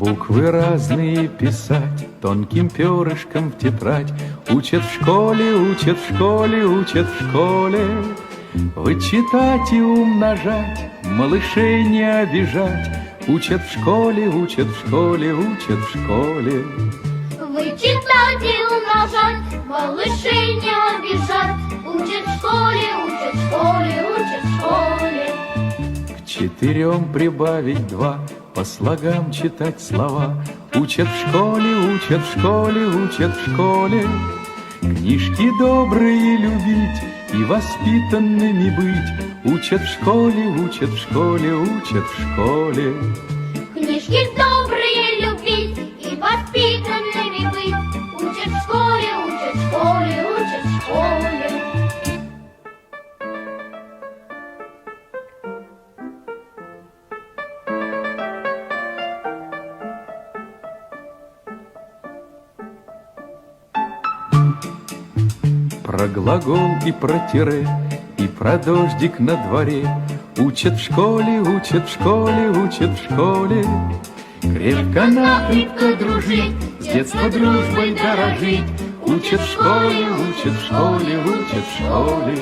Буквы разные писать тонким перышком в тетрадь. Учат в школе, учат в школе, учат в школе. Вычитать и умножать, малышей не обижать. Учат в школе, учат в школе, учат в школе. Вычитать и умножать, малышей не обижать. Учат в школе, учат в школе, учат в школе. К 4 прибавить 2, по слогам читать слова. Учат в школе, учат в школе, учат в школе. Книжки добрые любить и воспитанными быть. Учат в школе, учат в школе, учат в школе. Книжки добрые любить и воспитанными быть. Учат в школе, учат в школе, учат в школе. Про глагол и про тире, и про дождик на дворе. Учат в школе, учат в школе, учат в школе. Крепко-накрепко дружить, с детства дружбой дорожить. Учат в школе, учат в школе, учат в школе.